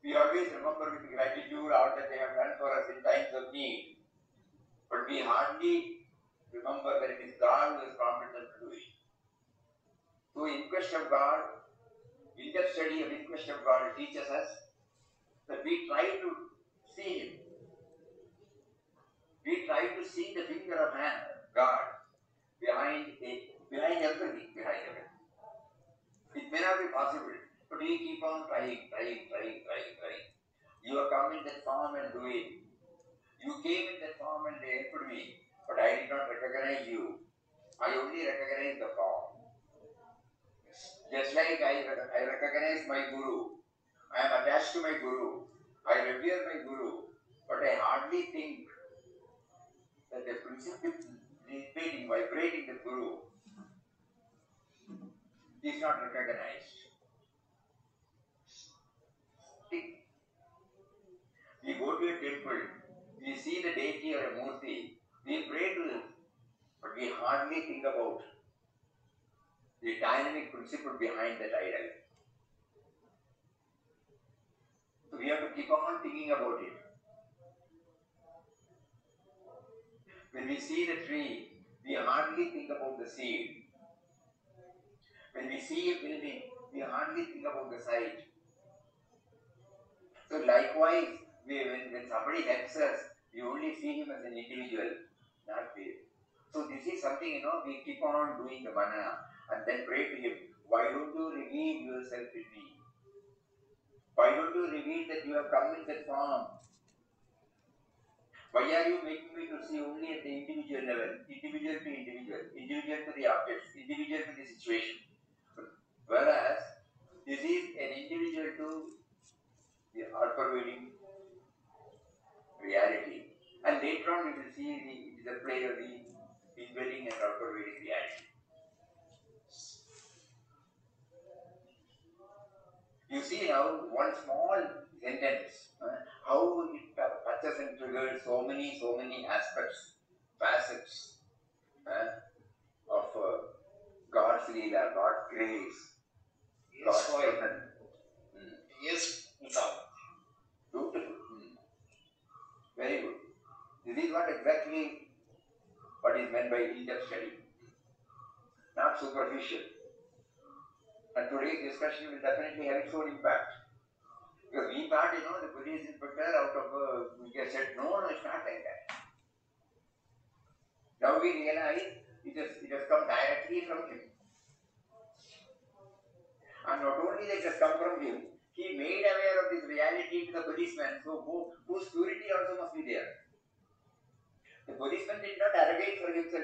We always remember with gratitude all that they have done for us in times of need. But we hardly remember that it is God who is competent to do it. So in quest of God, in that study of in quest of God, it teaches us that we try to see Him. We try to see the finger of God behind everything. It may not be possible, but we keep on trying. You have come in that form and do it. You came in that form and helped me, but I did not recognize you. I only recognize the form. Just like I recognize my Guru. I am attached to my Guru. I revere my Guru, but I hardly think that the principle vibrating the Guru is not recognized. We go to a temple, we see the deity or a murti, we pray to them, but we hardly think about the dynamic principle behind that idol. So we have to keep on thinking about it. When we see the tree, we hardly think about the seed. When we see a building, we hardly think about the site. So likewise, when somebody helps us, we only see him as an individual, not we. So this is something, we keep on doing the mana and then pray to him. Why don't you reveal yourself in me? Why don't you reveal that you have come in that form? Why are you making me to see only at the individual level, individual to individual, individual to the objects, individual to the situation? Whereas, this is an individual to the all-pervading reality. And later on we will see it is a play of the indwelling and all-pervading reality. You see now one small sentence, how it touches and triggers so many aspects, facets of God's Leela, God's grace, God's presence. Yes, Muktananda. Beautiful. Very good. This is what exactly what is meant by in-depth study, not superficial. And today's discussion will definitely have its own impact. Because we thought, the police inspector out of, we just said, no, it's not like that. Now we realize it has come directly from him. And not only that it has come from him, he made aware of this reality to the policeman, so whose purity also must be there. The policeman did not arrogate for himself,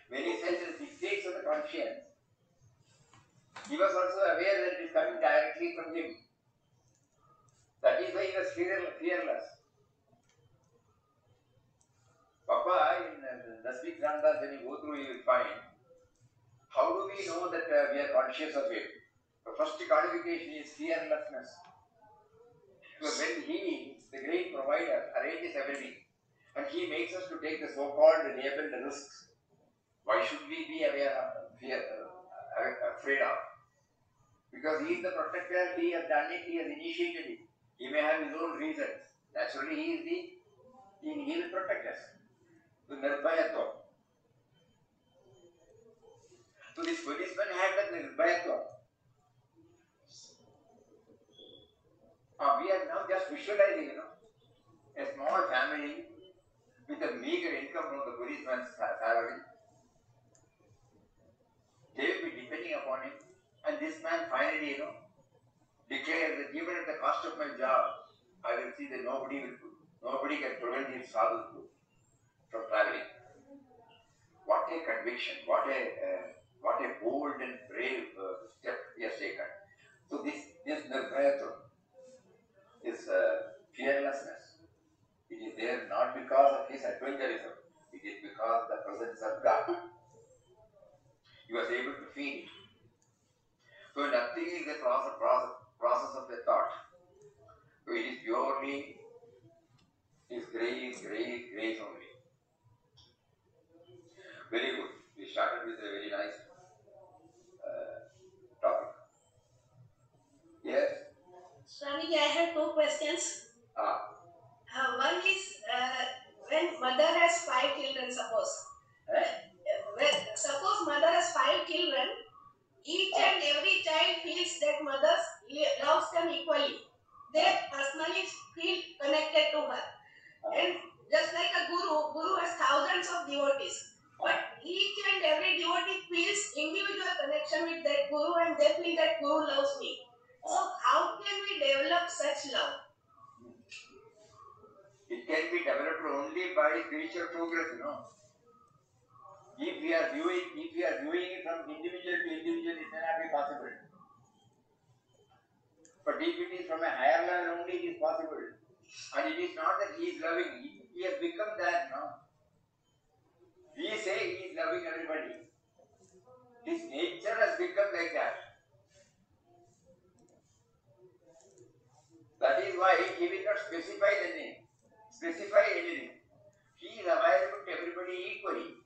When he says the dictates of the conscience, he was also aware that it is coming directly from him. That is why he was fearless. Papa, in the Sweet Ramdas, when you go through, you will find, how do we know that we are conscious of it? The first qualification is fearlessness. Because when he, the great provider, arranges everything, and he makes us to take the so-called enabled risks, why should we be afraid of? Because he is the protector, he has done it, he has initiated it. He may have his own reasons. Naturally, he will protect us. The Nirbhayatva. So this policeman had that Nirbhayatva. We are now just visualizing, a small family with a meager income from the policeman's salary. They will be depending upon him. And this man finally, declares that even at the cost of my job, I will see that nobody can prevent his sadhu from traveling. What a conviction! What a bold and brave step he has taken. So this Nirbhayatva, this fearlessness, it is there not because of his adventurism. It is because of the presence of God. He was able to feel it. So nothing is the process of the thought. So it is purely His grace only. Very good. We started with a very nice topic. Yes? Swamiji, I have two questions. Ah. One is when mother has 5 children, suppose. Suppose mother has 5 children, each and every child feels that mother loves them equally. They personally feel connected to her. And just like a guru has thousands of devotees. But each and every devotee feels individual connection with that guru and they feel that guru loves me. So how can we develop such love? It can be developed only by spiritual progress, If we are viewing it from individual to individual, it may not be possible. But if it is from a higher level only, it is possible. And it is not that he is loving, he has become that, We say he is loving everybody. His nature has become like that. That is why he will not specify the name, specify anything. He is available to everybody equally.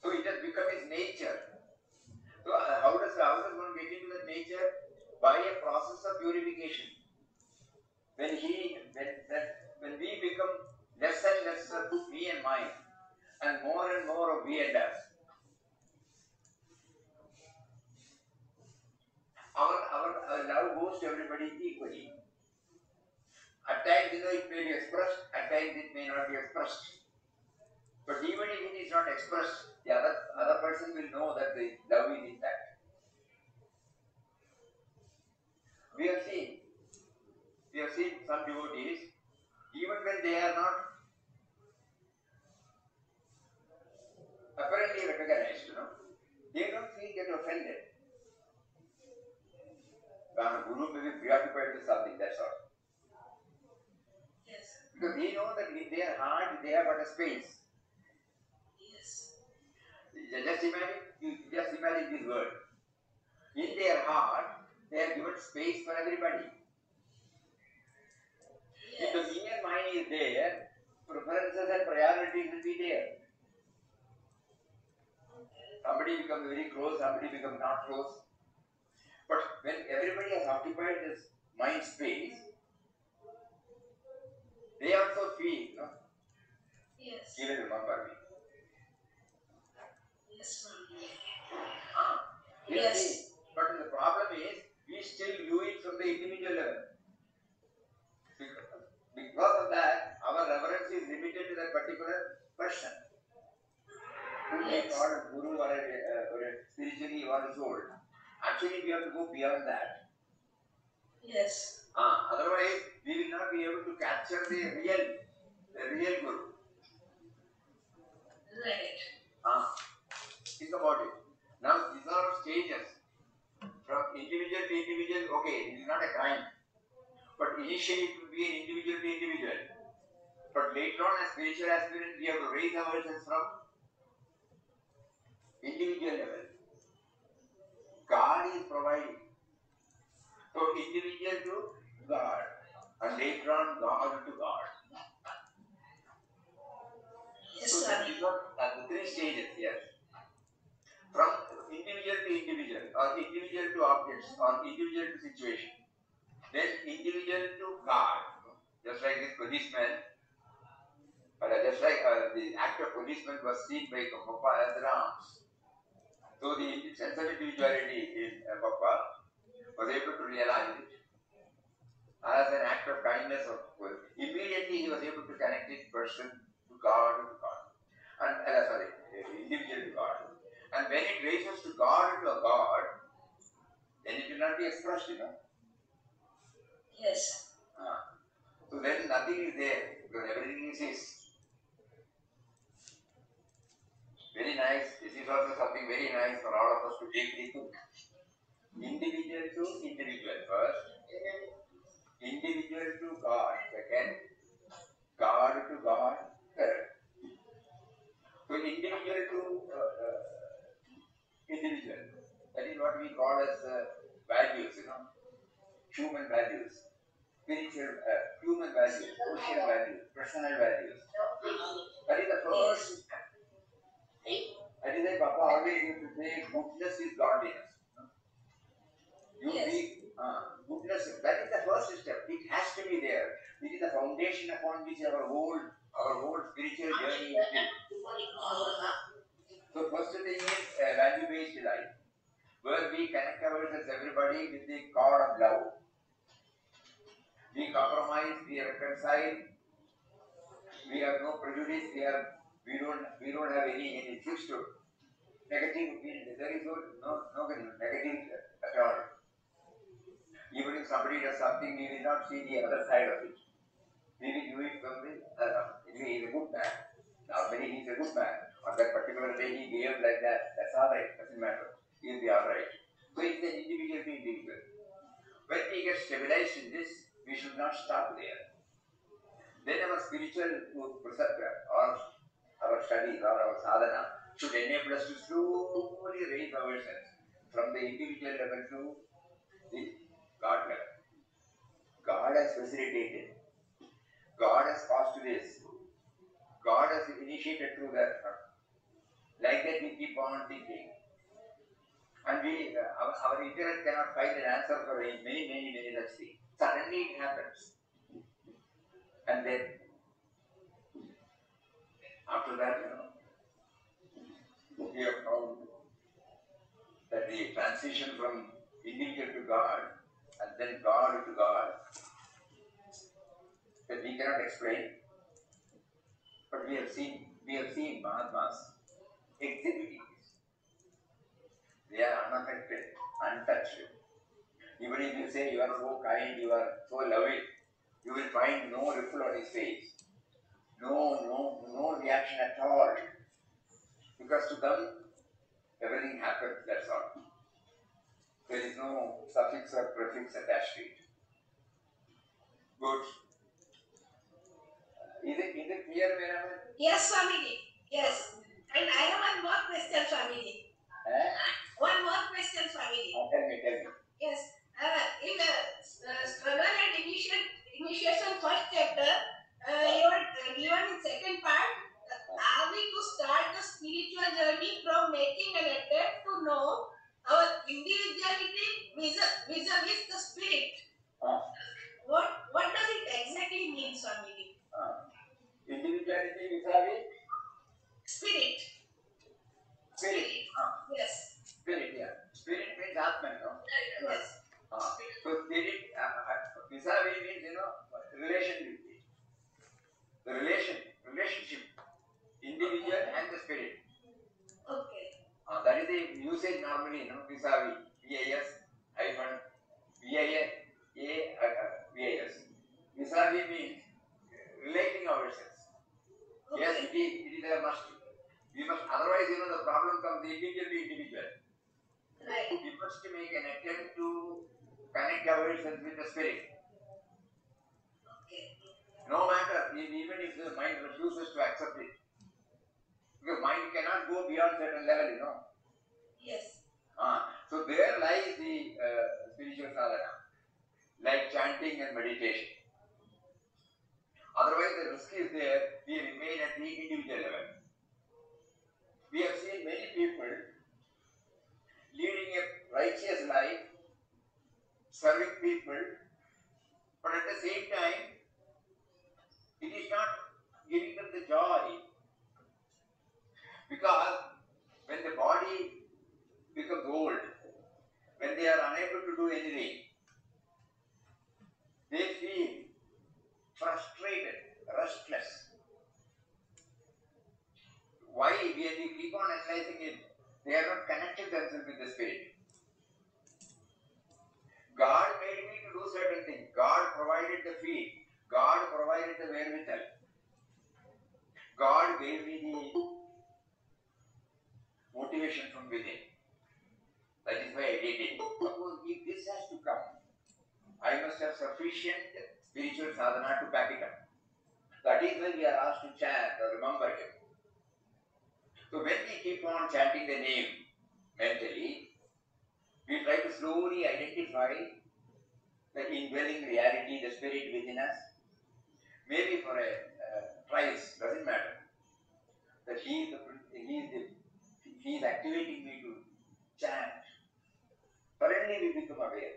So it has become his nature. So how does one get into that nature? By a process of purification. When we become less and less of me and mine, and more of we and us, our love goes to everybody equally. At times, it may be expressed, at times it may not be expressed. But even if it is not expressed, the other person will know that the love is intact. We have seen some devotees, even when they are not apparently recognized, they don't get offended. Guru may be preoccupied with something, that's all. Yes. Because they know that in their heart they have but a space. Yes. Just imagine this word. In their heart, they have given space for everybody. Yes. If the me and mine is there, preferences and priorities will be there. Somebody becomes very close, somebody becomes not close. But when everybody has occupied this mind space, they also feel, Yes. Even remember me. Yes, ma'am. Yes. But the problem is, we still view it from the individual level. Because of that, our reverence is limited to that particular person. Who we call a guru or a spiritually or a soul. Actually, we have to go beyond that. Yes. Otherwise, we will not be able to capture the real guru. Right. Think about it. Now, these are stages. From individual to individual, okay, it is not a crime. But initially, it will be an individual to individual. But later on, as spiritual aspirants, we have to raise ourselves from individual level. God is providing. So, individual to God. And later on, God to God. Yes, So, sir. these are the 3 stages, yes. From individual to individual, or individual to objects, or individual to situation. Then individual to God. Just like this policeman, just like the act of policeman was seen by Papa as arms. So the sense of individuality in Papa was able to realize it as an act of kindness. Immediately he was able to connect this person to God, and individual to God. And when it raises to God to a God, then it will not be expressed, Yes. So then nothing is there, because everything is His. Very nice. This is also something very nice for all of us to deeply think. Individual to individual first, individual to God second, God to God third. So individual to individual. That is what we call as values, human values, spiritual, human values, social values, personal values. That is the first. That is why Papa always used to say, goodness is godliness. Goodness, that to be there. It is the foundation upon which our whole spiritual journey is built. So first thing is a value-based life, where we connect ourselves, everybody, with the cord of love. We compromise, we reconcile, we have no prejudice, we don't have any fixed negative opinion. There is no negative at all. Even if somebody does something, we will not see the other side of it. We will do it from the he is a good man. Normally he is a good man. On that particular day he behaved like that. That's alright, doesn't matter. He will be alright. So it's an individual to individual. When we get stabilized in this, we should not stop there. Then our spiritual perception or our studies or our sadhana should enable us to slowly raise ourselves from the individual level to the God level. God has facilitated. God has caused this. God has initiated through that. Like that we keep on thinking. And our intellect cannot find an answer for many such things. Suddenly it happens. And then, after that, we have found that the transition from individual to God, and then God to God, that we cannot explain. But we have seen Mahatmas exhibiting this. They are unaffected, untouched. Even if you say you are so kind, you are so loving, you will find no ripple on his face. No reaction at all. Because to them, everything happens, that's all. There is no suffix or prefix attached to it. Good. Is it clear, Veeraman? Yes, Swamiji. Yes. And I have one more question, Swamiji. One more question, Swamiji. Tell me. Yes. In the struggle and initiation first chapter, you are given in second part, are we to start the spiritual journey from making an attempt to know our individuality vis-a-vis the spirit? What does it exactly mean, Swamiji? Individuality vis-a-vis? Spirit. Yes. Spirit, yeah. Spirit means Atman, no? Yes. So spirit, vis-a-vis means, relationship. The relationship, individual and the spirit. Okay. That is the usage normally, vis-a-vis, V-I-S hyphen V-I-S. Vis-a-vis means relating ourselves. Okay. Yes, it is a must. We must, otherwise, the problem comes individual to individual. Right. We must make an attempt to connect ourselves with the spirit. Okay. No matter, even if the mind refuses to accept it. Because mind cannot go beyond certain level, Yes. So there lies the spiritual sadhana, like chanting and meditation. Otherwise, the risk is there, we remain at the individual level. We have seen many people leading a righteous life, serving people, but at the same time, it is not giving them the joy. Because when the body becomes old, when they are unable to do anything, they feel frustrated, restless. Why? When we keep on analyzing it, they are not connected themselves with the spirit. God made me to do certain things. God provided the feed. God provided the wherewithal. God gave me the motivation from within. That is why I did it. Suppose if this has to come, I must have sufficient spiritual sadhana to back it up. That is why we are asked to chant or remember Him. So when we keep on chanting the name mentally, we try to slowly identify the indwelling reality, the spirit within us. Maybe for a price, doesn't matter. That He is activating me to chant. Suddenly we become aware.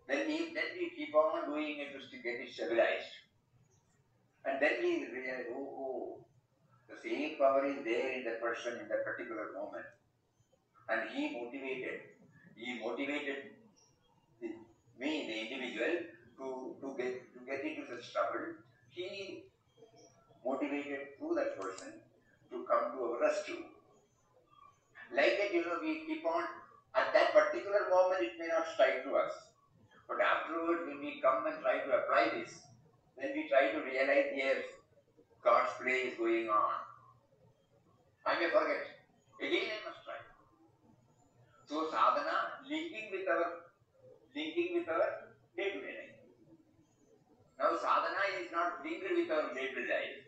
Then we keep on doing it to get it stabilized. And then we realize, oh, the same power is there in the person in that particular moment. And he motivated me, the individual, to get into such trouble. He motivated through that person to come to our rescue. Like that, we keep on, at that particular moment it may not strike to us. But afterwards, when we come and try to apply this, then we try to realize, yes, God's play is going on. I may forget. Again I must try. So sadhana linking with our day-to-day life. Now sadhana is not linked with our day-to-day life.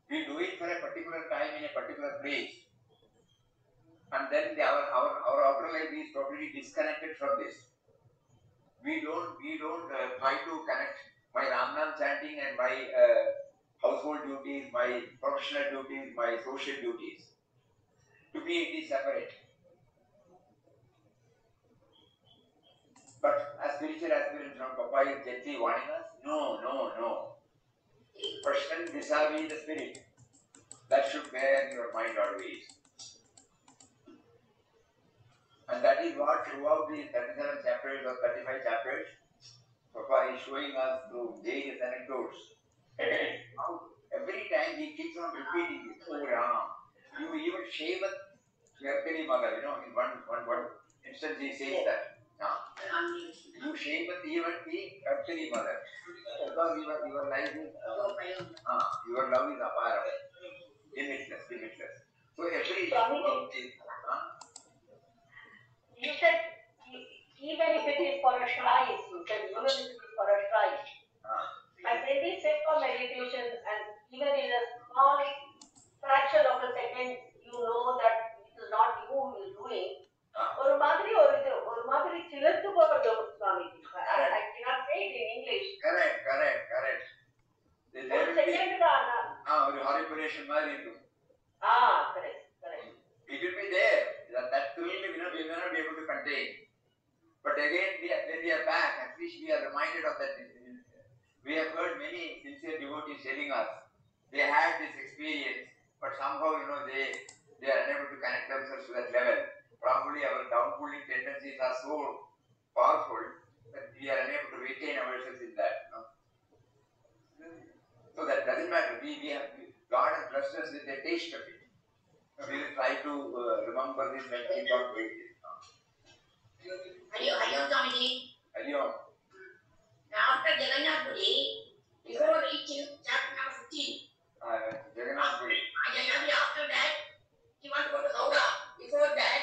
We do it for a particular time in a particular place. And then our outer life is totally disconnected from this. We don't try to connect my Ramnam chanting and my household duties, my professional duties, my social duties. To me it is separate. But as spiritual aspirants from Papa is gently warning us, no. Person vis-a-vis the spirit. That should bear in your mind always. And that is what throughout these 37 chapters or 35 chapters, Papa is showing us through various anecdotes. Every time he keeps on repeating it. Oh Ram, you even shave your Kali mother, in one instance he says that. You shave even the Kali mother. Because your life is, your love is apart, limitless. So every you said even if it is for a slice, you said even if it is for a slice. But when we sit for meditation and even in a small fraction of a second, you know that it is not you who is doing. ஒரு மாதிரி சிலத்து போறோம் Swamiji. I cannot say it in English. Correct. ஒரு second தான். ஒரு ஹாரிபரேஷன் மாதிரி இருக்கும். Correct. It will be there. That thrill we may not be able to contain. But again, when we are back, at least we are reminded of that. We have heard many sincere devotees telling us they had this experience, but somehow they are unable to connect themselves to that level. Probably our downpulling tendencies are so powerful that we are unable to retain ourselves in that. So that doesn't matter. God has blessed us with a taste of it. We will try to remember this when we talk about it. Hello, Swamiji. Hello. After Jagannath Puri, before reaching chapter number 15. Jagannath Puri. After that, he wants to go to Howrah. Before that,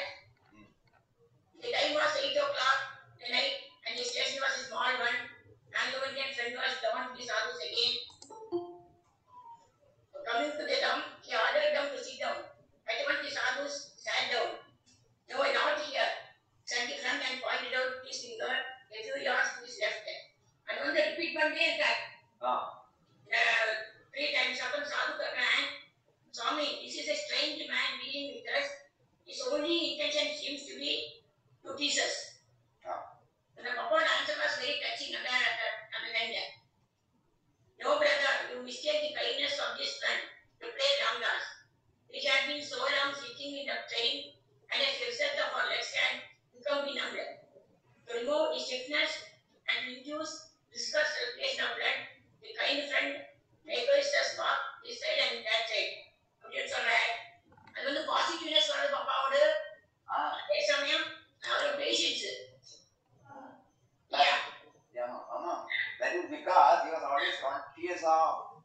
the time was 8 o'clock the night, and the station was a small one. And the Indian friend was down to the sadhus again. Coming to the dump, he ordered them to sit down. At once the sadhus sat down. No, not here. Sat in front and pointed out his finger a few yards to his left. And when they repeat one day that, 3 times upon sadhu ran, Swami, this is a strange man dealing with us. His only intention seems to be to tease us. And the Papa's answer was very touching at the end. No, brother, you mistake the kindness of this friend to play Ramdas. Which had been so long sitting in the train and as a result of our legs had become benumbed. To remove the stiffness and induce viscous circulation of blood, the kind friend makes us walk this side and that side. It's alright. And when the positiveness was the Papa order, our patience. That is because he was always conscious of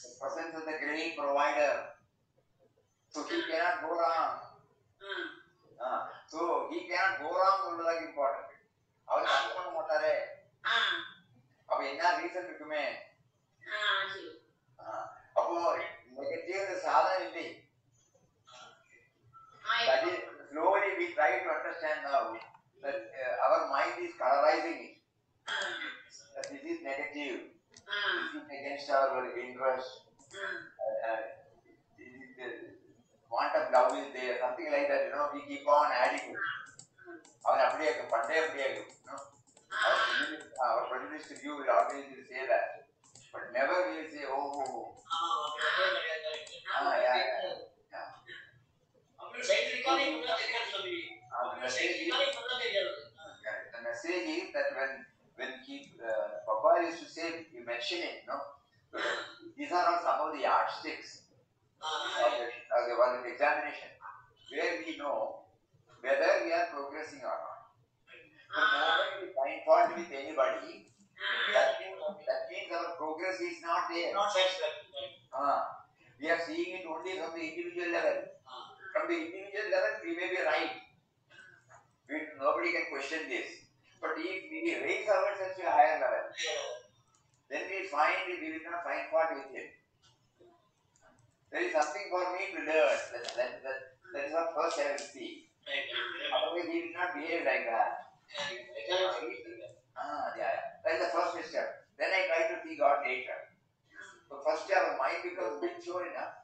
the presence of the great provider. So he cannot go wrong. So he cannot go wrong is important. அவர் தப்பு பண்ண மாட்டாரே. அப்ப என்ன reason இருக்குமே? அப்போ negative சாதனை இல்லை. That is, slowly we try to understand now that our mind is colorizing it. That this is negative. This is against our interest. The want of love is there. Something like that, we keep on adding. அவன் அப்படியே பண்டே அப்படியே that when Papa used to say, you mention it, no? These are all some of the yardsticks of the examination, where we know whether we are progressing or not. The moment we find fault with anybody, that means our progress is not there. Not satisfactory. We are seeing it only from the individual level. From the individual level, we may be right. Nobody can question this. But if we raise ourselves to a higher level, then we will not find fault with him. There is something for me to learn. That is what first I will see. Otherwise, he will not behave like that. That's the first step. Then I try to see God later. So first our mind becomes mature enough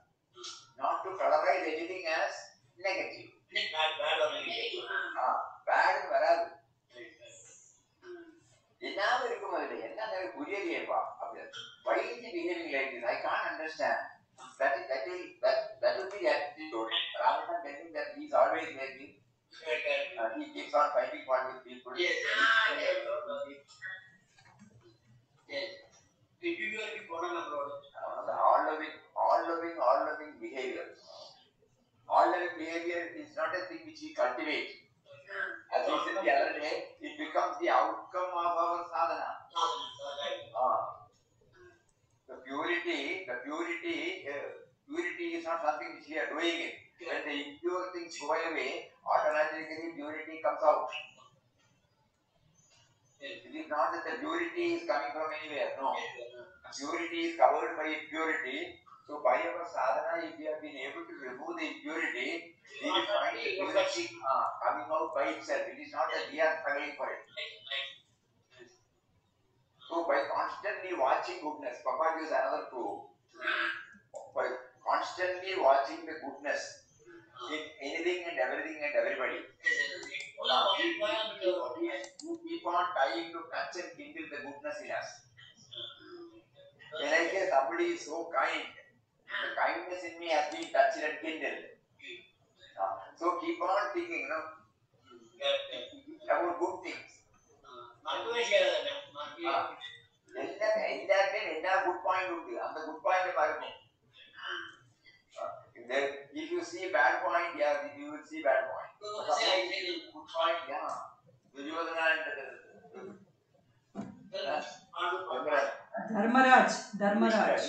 not to colorize anything as negative. Bad வராது. என்னாம இருக்கும் அதுல என்ன புரியலையேப்பா அப்படி. Why is he behaving like this? I can't understand. That will be the attitude. Rather than telling that he is always like this. He keeps on finding fault with people. Yes. All loving behavior. All loving behavior is not a thing which we cultivate. As we said the other day, it becomes the outcome of our sadhana. The purity is not something which we are doing it. When the impure things go away, automatically purity comes out. It is not that the purity is coming from anywhere, no. Purity is covered by impurity. So by our sadhana, if we have been able to remove the impurity, we will find the purity coming out by itself. It is not that we are struggling for it. So by constantly watching goodness, Papa gives another proof. By constantly watching the goodness in anything and everything and everybody. You keep on trying to touch and kindle the goodness in us. When I say somebody is so kind, the kindness in me has been touched and kindled. So keep on thinking, about good things. Good point would be. And the good point if you see bad point, you will see bad point. Good point, Dharmaraj.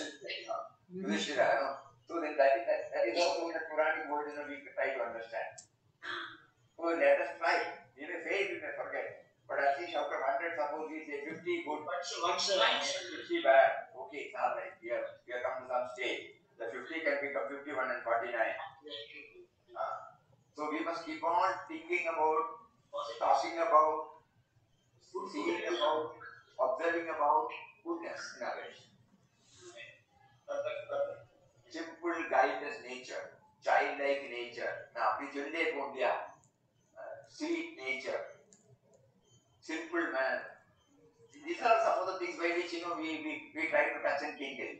Yudhishthira, so then that is also in the Quranic word, we try to understand. So let us try. We may fail, we may forget. But at least after 100, suppose we say 50 good, 50 bad. Okay, it's all right. We have come to some stage. The 50 can become 51 and 49. So we must keep on thinking about, talking about, seeing about, observing about goodness in others. Simple, guileless nature, childlike nature. Now, sweet nature, simple man. These are some of the things by which we try to touch and kindle.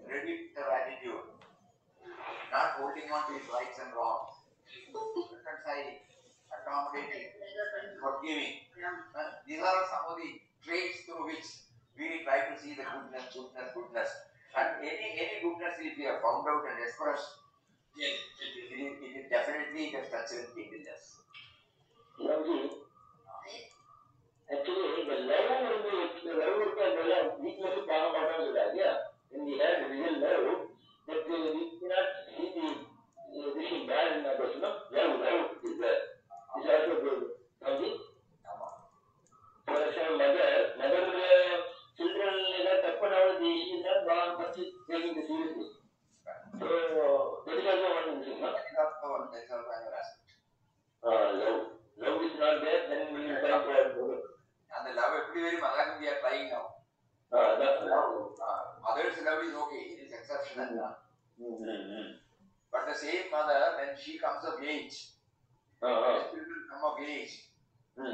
Ready with our attitude, not holding on to his rights and wrongs. Accommodating, forgiving. These are some of the traits through which we try to see the goodness. And any goodness if we have found out and expressed, it is definitely the touch and kindleness. Actually, the love when we have real love, that we cannot see the wishing bad in others. Love is there. It's also good. For example, mother children taken out, she is not born, but she is taking the seriously. So that is also one thing. Love is not there, then we will try for love. And the love everywhere in Malayalam we are trying now. That's Others' love is okay, it is exceptional. But the same mother, when she comes of age, the children come of age, the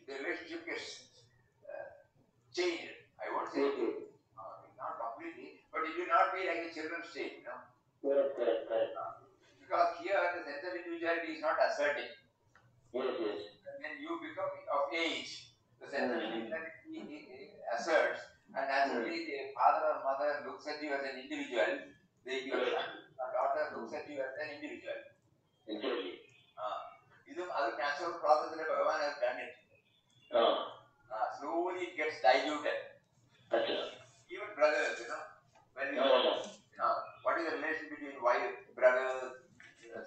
relationship gets changed. I won't say not completely, but it will not be like a children's stage, Correct. Because here the sense of individuality is not asserting. Yes. And then you become age, the sensibility that he asserts, and naturally the father or mother looks at you as an individual, your son or daughter looks at you as an individual. Exactly. This is a natural process that Bhagavan has done it. Slowly it gets diluted. Even brothers, when what is the relation between wife, brothers,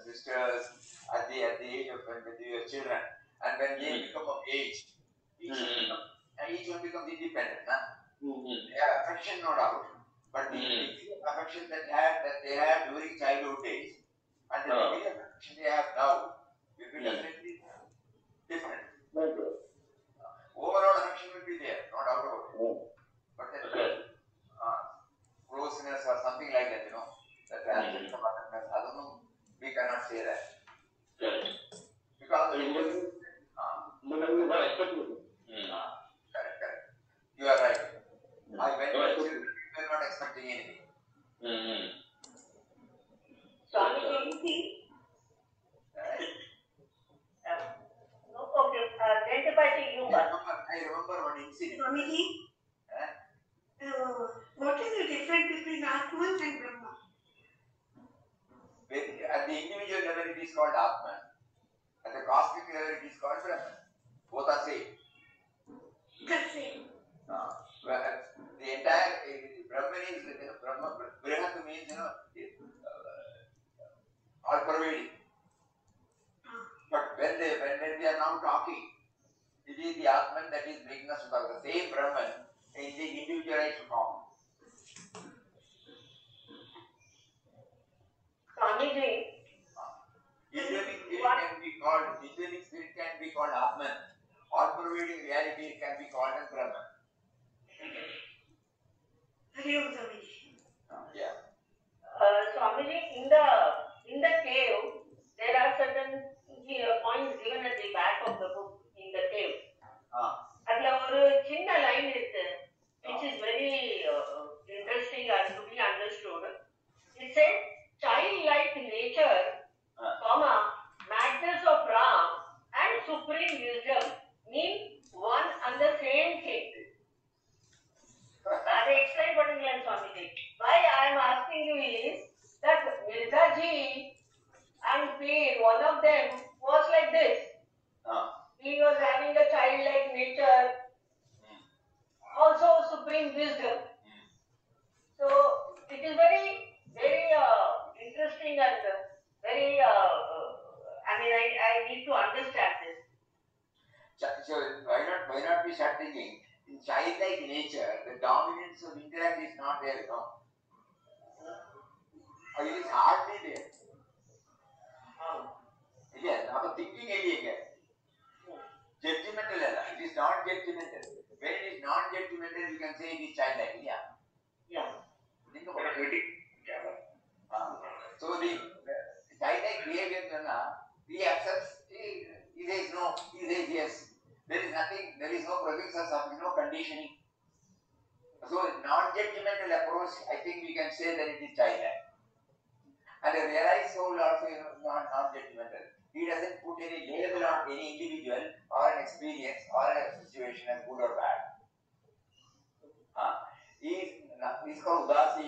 sisters at the age of when they are children, and when they become of age, each one becomes independent. They have affection, no doubt, but the degree of affection that they had during childhood days and the degree of affection they have now will be definitely different. Overall affection will be there, no doubt about it. But then closeness or something like that, that absence of otherness, I don't know, we cannot say that. Because correct. You are right. When we were children, we were not expecting anything. Swamiji, okay, identify to you first. I remember one incident. Swamiji, what is the difference between Atman and Brahma? At the individual level, it is called Atman. At the cosmic level, it is called Brahman. Both are same. The same. The entire Brahman is Brihat means all pervading. But when we are now talking, it is the Atman that is making us to talk. The same Brahman in the individualized form. Swamiji, Individual spirit can be called Atman. All pervading reality can be called as Brahman. Yeah. Swamiji, in the cave, there are certain points given at the back of the book in the cave. அதுல ஒரு சின்ன line இருக்கு, which is very interesting and to be understood. It says, childlike nature, madness of Ram and supreme wisdom mean one and the same thing. அதை explain பண்ணுங்களேன் Swamiji. Why I am asking you is that Mirzaji and Peer, one of them was like this. He was having a childlike nature, also supreme wisdom. So it is very, very interesting and very. I need to understand this. So why not we start thinking in childlike nature, the dominance of intellect is not there, It is hardly there. Yes, not a thinking area. Judgmental, it is not judgmental. When it is not judgmental, you can say it is childlike. Yeah. Think about it. So the childlike behavior, he accepts, he says no, he says yes. There is nothing, there is no prefixes, no conditioning. So non-judgmental approach, I think we can say that it is childlike. And a realized soul also, non-judgmental. He doesn't put any label on any individual or an experience or a situation as good or bad. He is called Udasi.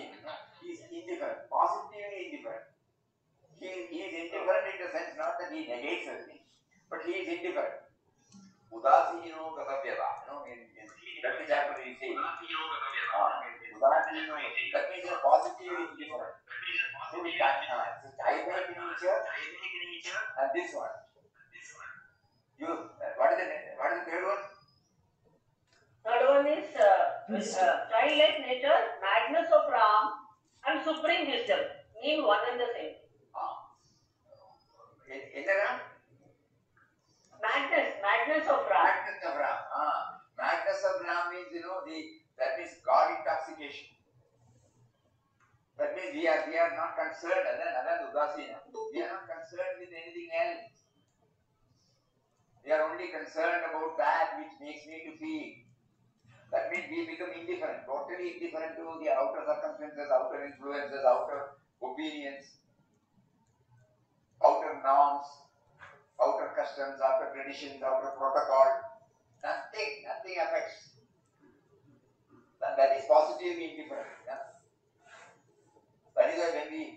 He is indifferent, positively indifferent. He is indifferent in the sense not that he negates everything, but he is indifferent. Udasino Gatavyata. In that chapter we say. Udasino, that means you are positively indifferent. So it's childlike in nature and this one. What is the third one? Third one is childlike nature, madness of Ram and supreme wisdom mean one and the same. Madness of Ram. Madness of Ram means that means God intoxication. That means we are not concerned other than Udasina. We are not concerned with anything else. We are only concerned about that which makes me to feel. That means we become indifferent, totally indifferent to the outer circumstances, outer influences, outer opinions, outer norms, outer customs, outer traditions, outer protocol. Nothing affects. That is positively indifferent. Yeah? That is why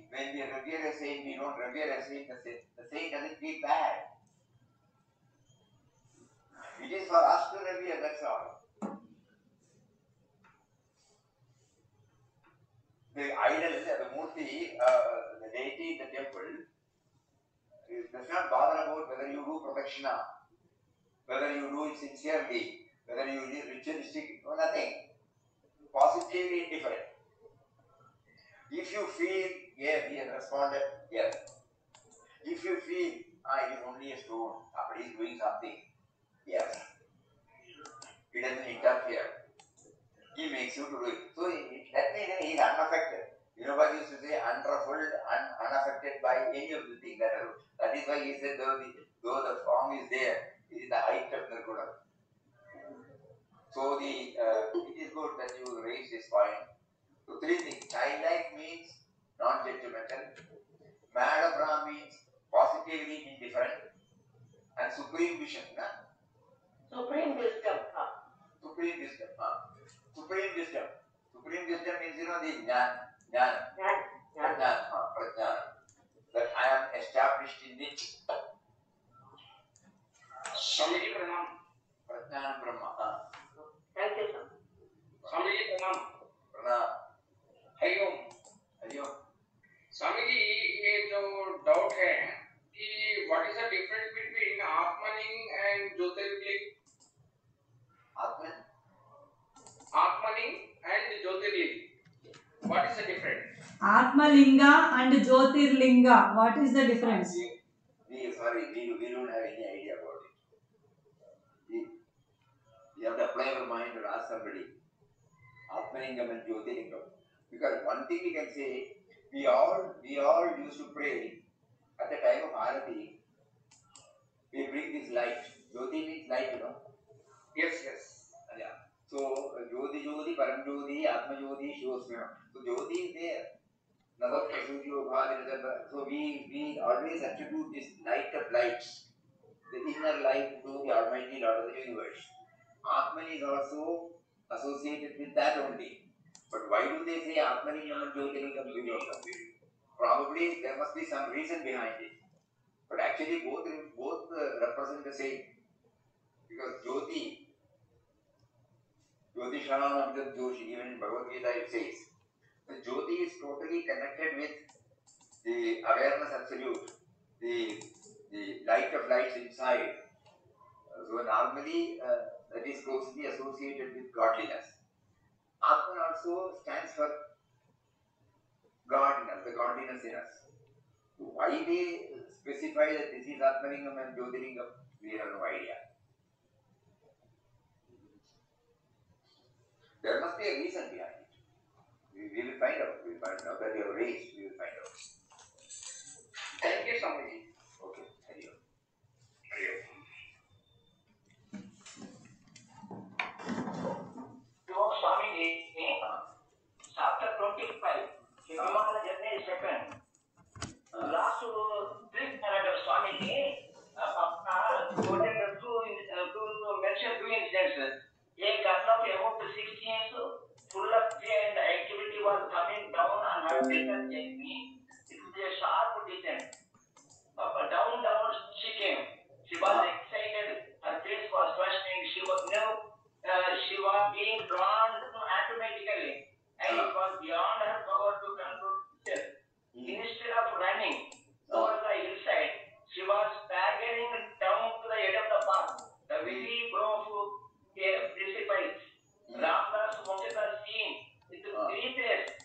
when we revere a saint, we don't revere a saint. The saint doesn't feel bad. It is for us to revere. That's all. The idol, the murti, the deity in the temple, does not bother about whether you do pradakshina, whether you do it sincerely, whether you do ritualistic, no, nothing. Positively indifferent. If you feel, yes, he has responded, yes. If you feel, it is only a stone, but he is doing something, yes. He doesn't interfere. He makes you to do it. So that means he is unaffected. Nobody used to say unruffled, unaffected by any of the things that are. That is why he said, though the form is there, it is the height of Nirguna. So it is good that you raise this point. So three things. Childlike means non-judgmental. Mad Brahma means positively indifferent. And supreme vision. Supreme wisdom. Supreme wisdom. Supreme wisdom. Supreme wisdom means, the jnana. Prajnana. That I am established in it. Swamiji Pranam. Prajnana Brahma. Thank you, sir. Swamiji Pranam. Pranam. Hariom Hariom. Swami ji, ये जो doubt है कि what is the difference between Atmalinga and Jyotirlinga? Atmalinga and Jyotirlinga, what is the difference? Atmalinga and Jyotirlinga, what is the difference? We don't have any idea about it. We have to apply our mind and ask somebody. Atmalingam and Jyotirlingam. Because one thing we can say, we all used to pray at the time of Arati. We bring this light. Jyoti means light, Yes. Yeah. So Jyoti, Param Jyoti, Atma Jyoti, Shivasmana. So Jyoti is there. So we always attribute this light of lights, the inner light, to the Almighty Lord of the universe. Atman is also associated with that only. But why do they say Atmaningam and Jyotirlingam? Probably there must be some reason behind it. But actually both represent the same. Because Jyoti Shanam Abhijat Joshi, even in Bhagavad Gita it says, the Jyoti is totally connected with the awareness absolute, the light of lights inside. So normally that is closely associated with godliness. Atman also stands for God in us, the godliness in us. So why they specify that this is Atmalingam and Jyotirlingam, we have no idea. There must be a reason behind it. We will find out. We will find out that you have raised. We will find out. Thank you, Swamiji. Okay. Hariom. So, Swamiji, chapter 25, Himala journey is second. Last trip of Swamiji, quoted to mention two instances. A girl of about 16 years, full of fear and activity, was coming down on her desert journey. It was a sharp descent. Down she came. She was excited. Her face was flushed and she was being drawn automatically, and it was beyond her power to control herself. Instead of running over the hillside, she was staggering down to the edge of the path. The very brow of precipice. Ramdas wanted the scene with breathless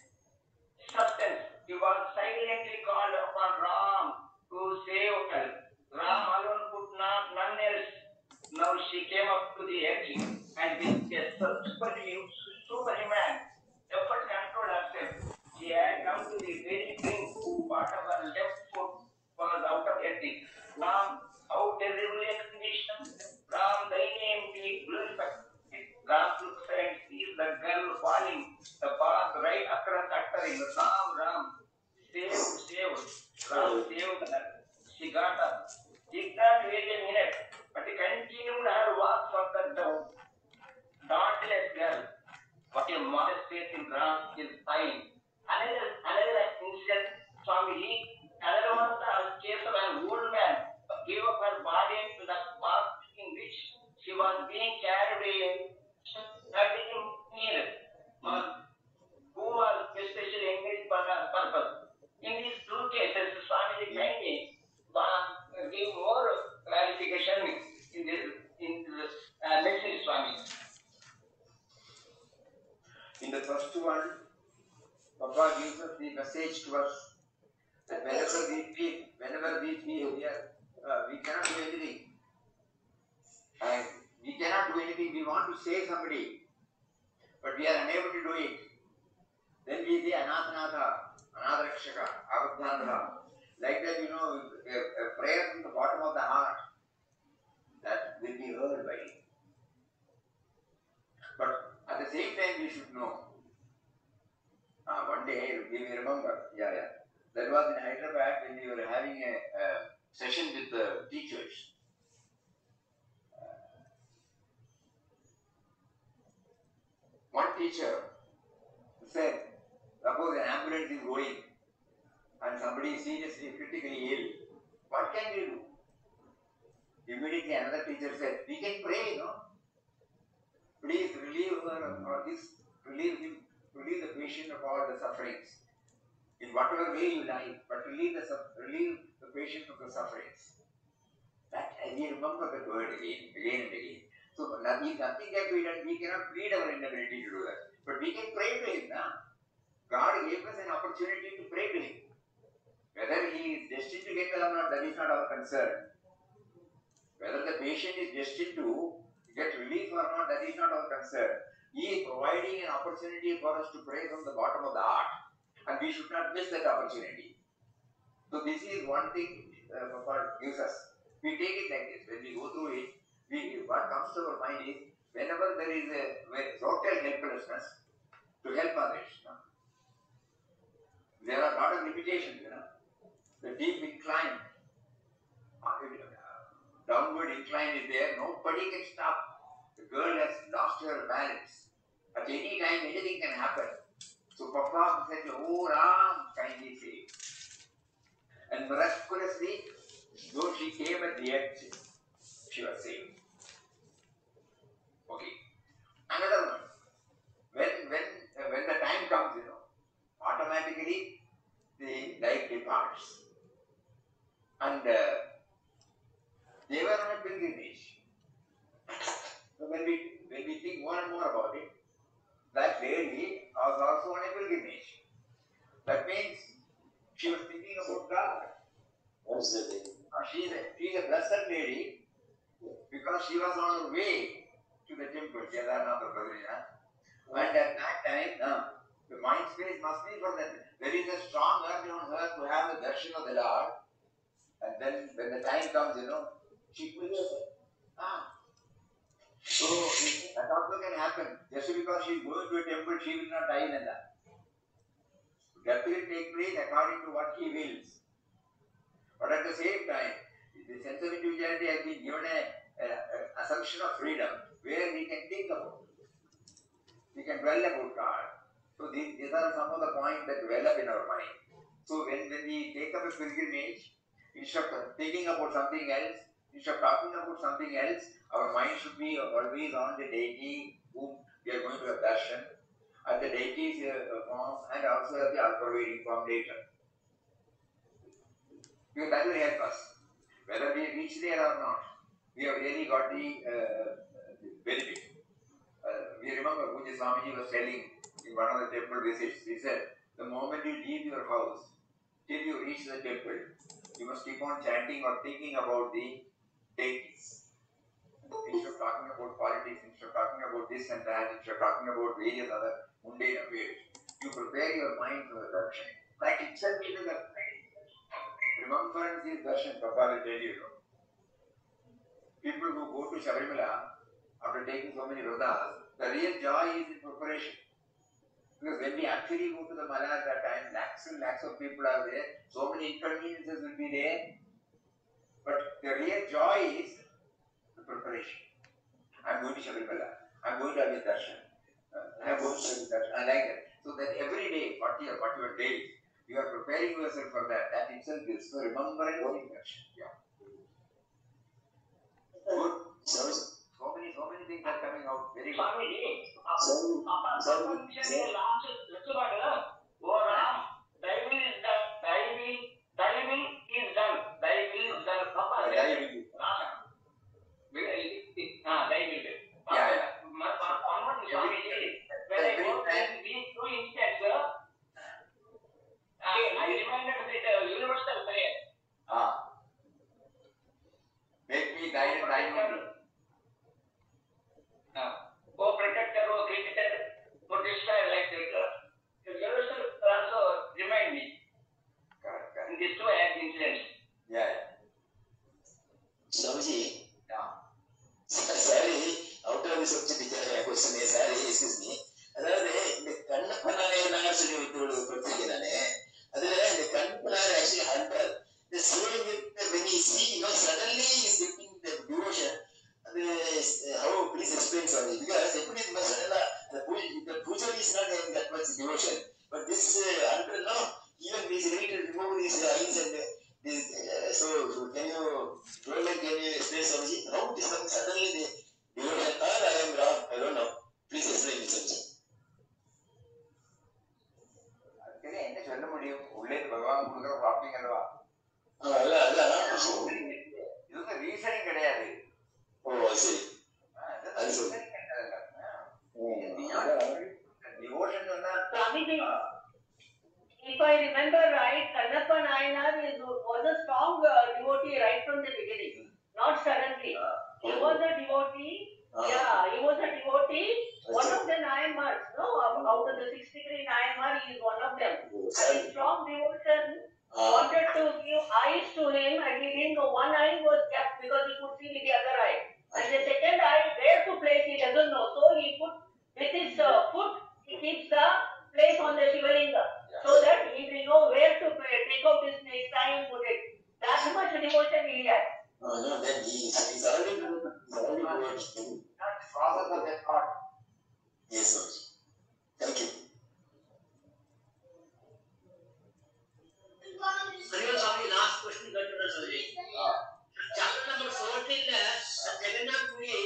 substance. He was silently called upon Ram to save her. Ram alone could not, none else. Now she came up to the edge and with a superhuman effort controlled herself. She had come to the very brink. Part of her left foot was out of ethics. Ram, how terribly conditioned. Ram, thy name be glorified. Ram looks and sees the girl falling the path right across uttering Ram, save. Ram saved her. She got up. Did not wait a minute, but continued her walk further down. drawn his spine. Another incident, Swamiji, another one, the case of an old man gave up her body to the path in which she was being carried away, who was especially engaged for the purpose. In these two cases, Swamiji kindly give more clarification in this message, Swami. In the first one, Papa gives us the message to us that whenever we feel we cannot do anything. And we cannot do anything. We want to save somebody, but we are unable to do it. Then we say Anathanatha, Anadrakshaka, Avadhanatha. Like that, a prayer from the bottom of the heart that will be heard by him. But at the same time, we should know. One day, we may remember, that was in Hyderabad when we were having a session with the teachers. One teacher said, suppose an ambulance is going and somebody is seriously, critically ill, what can we do? Immediately another teacher said, we can pray, Please relieve her or relieve him, relieve the patient of all the sufferings. In whatever way you like, but relieve the patient of the sufferings. That we remember the word again and again. So nothing can be done. We cannot plead our inability to do that. But we can pray to him now. God gave us an opportunity to pray to him. Whether he is destined to get well or not, that is not our concern. Whether the patient is destined to get relief or not, that is not our concern. He is providing an opportunity for us to pray from the bottom of the heart. And we should not miss that opportunity. So this is one thing Papa gives us. We take it like this. When we go through it, what comes to our mind is, whenever there is a total helplessness, to help others. There are a lot of limitations, The deep incline, downward incline is there. Nobody can stop. The girl has lost her balance. At any time, anything can happen. So Papa said, oh Ram, kindly save. And miraculously, though she came at the edge, she was saved. Okay. Another one. When the time comes, automatically the life departs. And they were on a pilgrimage. So when we think more and more about it, that lady was also on a pilgrimage. That means she was thinking about God. What's the thing? She's a blessed lady because she was on her way to the temple, Kedarnath or Badrinath. And at that time, the mind space must be for that. There is a strong urge on her to have the darshan of the Lord. And then when the time comes, she quits. So that also can happen. Just because she is going to a temple, she will not die in that. Death will take place according to what he wills. But at the same time, the sense of individuality has been given an assumption of freedom where we can think about it. We can dwell about God. So these are some of the points that develop in our mind. So when we take up a pilgrimage, instead of thinking about something else, instead of talking about something else, our mind should be always on the deity whom we are going to have darshan, at the deity's form and also at the all-pervading form later. Because that will help us. Whether we reach there or not, we have really got the benefit. We remember Pujya Swami was telling in one of the temple visits, he said, the moment you leave your house, till you reach the temple, you must keep on chanting or thinking about the deities. Instead of talking about politics, instead of talking about this and that, instead of talking about various other mundane affairs, you prepare your mind for the darshan. That itself is a remembrance is darshan, Papa will tell you. People who go to Shabarimala after taking so many vratas, the real joy is in preparation. Because when we actually go to the Mala at that time, lakhs and lakhs of people are there, so many inconveniences will be there. But the real joy is the preparation. I am going to Shabarimala. I am going to have a darshan. I am going to have a darshan. I like that. So that every day, 40 or 41 days, you are preparing yourself for that. That itself is so remembrance intention. Yeah. Good. So many things are coming out. Very good. Make me thine and thine only. Oh protector, oh cricketer, oh destroyer, like that. The universal also remind me. Correct. In these two incidents. Yeah. Swamiji, Yeah. sorry, out of the subject question is, sorry, excuse me. அதாவது இந்த கண்ணப்பனாரே நான் சொல்லி வைத்து கொடுத்திருக்கிறானே, அதுல இந்த Kannappanar actually hunter. The same with when he see, suddenly he is getting the devotion. How please explain for me? Because எப்படி இந்த suddenly the puja is not having that much devotion, but this hunter now even he is ready to remove his eyes and this. So can you explain Swamiji how this suddenly the devotion? Or I am wrong? I don't know. Please explain me Swamiji. அதுக்கு என்ன சொல்ல முடியும்? உள்ளே பகவான் கொடுக்குற பிராப்திங் அல்லவா? இதுக்கு reasoning கிடையாது. ஓ சரி. அது சரி. டிவோஷன் வந்தா Swamiji, if I remember right, Kannappa Nayanar was a strong devotee right from the beginning, not suddenly. He was a devotee. Yeah, he was a devotee. One of the Nayamars, no, out of the 63 Nayamar, he is one of them. And his strong devotion wanted to give eyes to him, and he didn't know. One eye was kept because he could see with the other eye, and the second eye where to place he doesn't know. So he put with his foot, he keeps the place on the Shivalinga, so that he will know where to take out his next eye and put it. That much devotion he had. No, then he's already process of that thought. Yes, Swamiji. Thank you. Harivan Swami, last question got to Swamiji. Chapter number 14, Jagannath Puri,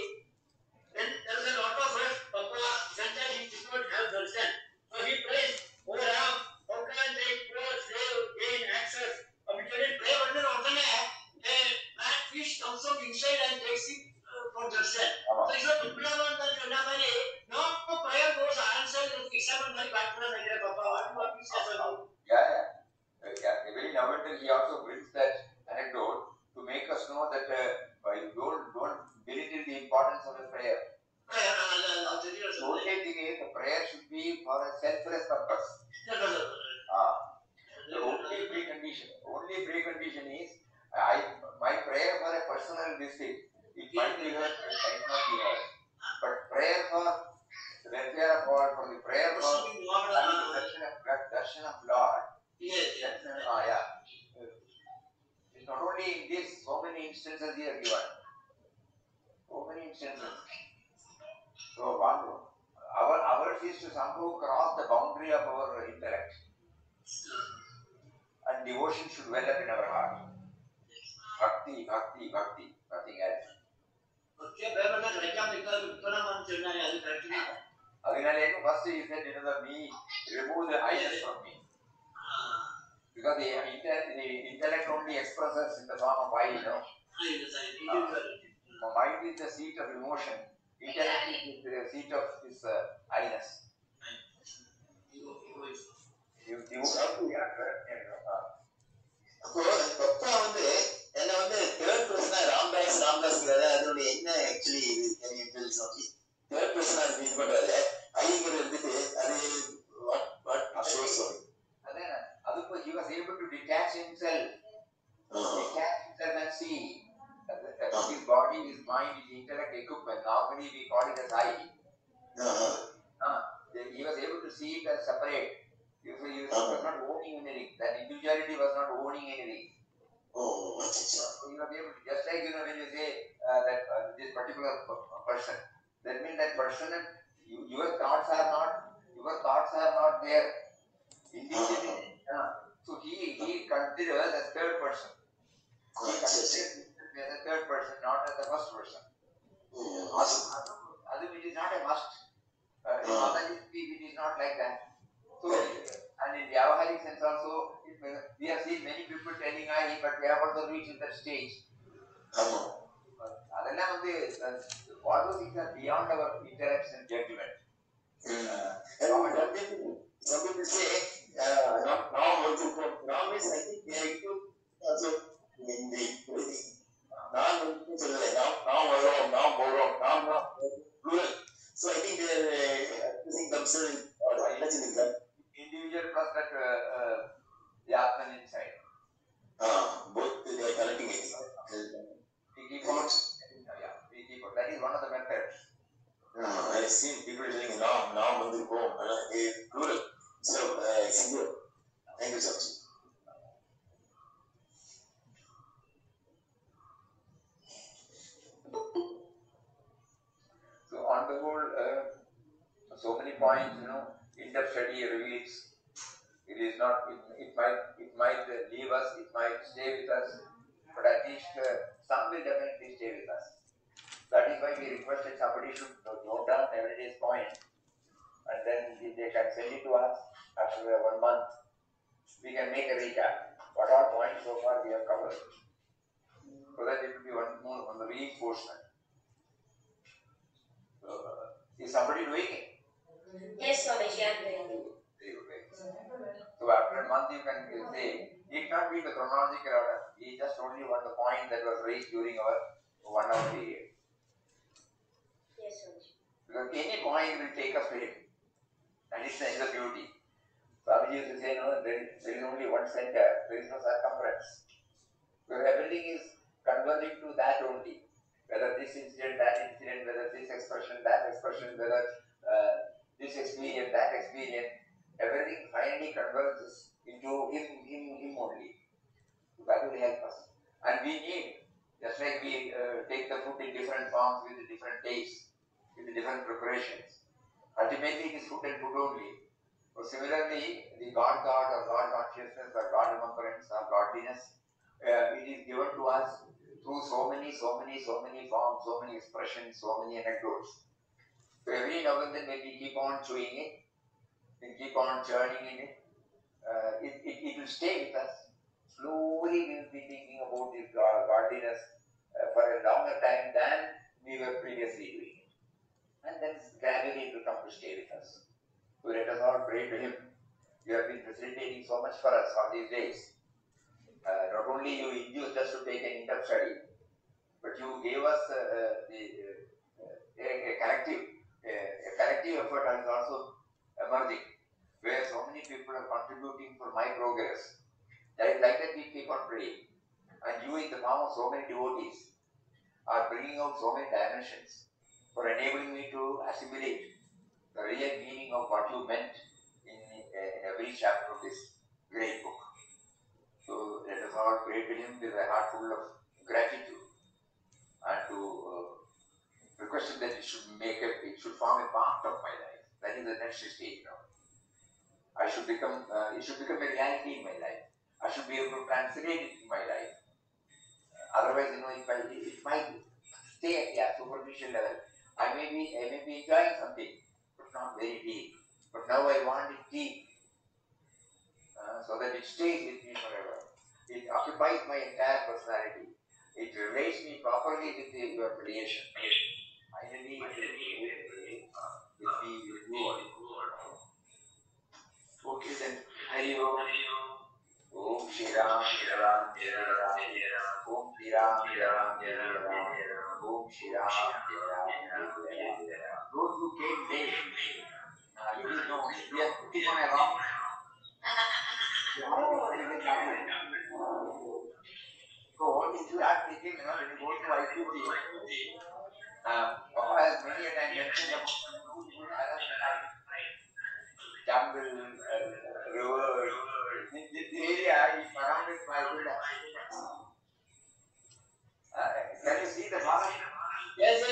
then there was a lot of rush. Papa, sometimes he did not have darshan. So he prays, oh Ram, how can they poor slave gain access? We didn't pray one day, a mad fish comes from inside and takes it for darshan. So if a people are on the Jannamari, no prayer goes answered except for Papa. What is happening? Yeah. Very novel. He also brings that anecdote to make us know that don't belittle the importance of a prayer. The only thing is the prayer should be for a selfless purpose. The only precondition is my prayer for a personal visit. It might be heard, it might not be heard. But prayer for the welfare of God, for the prayer for the darshan of Lord. Yes. Yeah. It's not only in this, so many instances here given. So many instances. So ours is to somehow cross the boundary of our intellect. And devotion should well up in our heart. Bhakti, nothing else. First he said, me, remove the eyes from me. Because the intellect only expresses in the form of eye, mind is the seat of emotion. Intellect is the seat of this I-ness. அப்போ பப்பா என்ன third பர்சனா ராம்தாஸ் அதனுடைய என்ன actually third பர்சனா இது பண்றாரு ஐங்கிறது இருந்துட்டு அது he was able to detach himself and see that his body, his mind, his intellect equipment. Normally we call it as I. He was able to see it as separate. He was not owning anything. That individuality was not owning anything. So he was able to, just like when you say this particular person, that means that person, your thoughts are not Your thoughts are not there. Individually, so he considers as third person. He considers as a third person, not as the first person. It is not a must. In Mataji, it is not like that. So, and in Vyavaharic sense also, we have seen many people telling but we have also reached that stage. All those things are beyond our intellect and judgment. Some people say, now means I think they are to also in the now plural. So I think they are using themselves or imagining that. Individual plus that the Atman inside. Both they are connecting it. We keep on. That is one of the methods. I have seen people telling now Mandir go, plural. So, singular. Thank you, sir. So on the whole, so many points, in-depth study reveals it is not. It might leave us. It might stay with us, but at least some will definitely stay with us. That is why we requested somebody should note down every day's point, and then if they can send it to us after 1 month, we can make a recap. What all points so far we have covered, so that it will be one more on the reinforcement. Is somebody doing it? Yes, Swamiji, I am doing it. So after a month you can say, it not be the chronological order. He just only want the point that was raised during our 1 hour period. Yes, Swamiji. Because any point will take us to him. And it's the beauty. Swamiji used to say, there is only one center, there is no circumference. So everything is converging to that only. Whether this incident, that incident, whether this expression, that expression, whether this experience, that experience, everything finally converges into him only. So that will help us. And we need, just like we take the food in different forms with different tastes, with different preparations. Ultimately, it is food and food only. So similarly, the God or God consciousness or God remembrance or godliness, it is given to us through so many forms, so many expressions, so many anecdotes. So every now and then when we keep on chewing it, we keep on churning in it, it will stay with us. Slowly we will be thinking about this godliness for a longer time than we were previously doing it. And then gradually it will come to stay with us. So let us all pray to him. You have been facilitating so much for us all these days. Not only you induced us to take an in-depth study, but you gave us a collective effort is also emerging, where so many people are contributing for my progress. Like that we keep on praying. And you in the form of so many devotees are bringing out so many dimensions for enabling me to assimilate the real meaning of what you meant in every chapter of this great book. So let us all pray to him with a heart full of gratitude and to request him that it should form a part of my life. That is the next stage now. It should become a reality in my life. I should be able to translate it in my life. Otherwise, it might stay at a superficial level. I may be enjoying something, but not very deep. But now I want it deep, so that it stays with me forever. It occupies my entire personality. It relates me properly with your creation. Finally, it will be with you. Okay then. Hari Om. Om Shri Ram, Shri Ram, Shri Ram, Shri Ram. Om Shri Ram, Shri Ram, Shri Ram. Om Shri Ram, Shri Ram, Shri Ram. Those who came late, please know, we are putting on a wrong. So what is that thinking, when you go to IQT, Papa has many a time mentioned about jungle, river, this area is surrounded by buildings. Can you see the forest? Yes.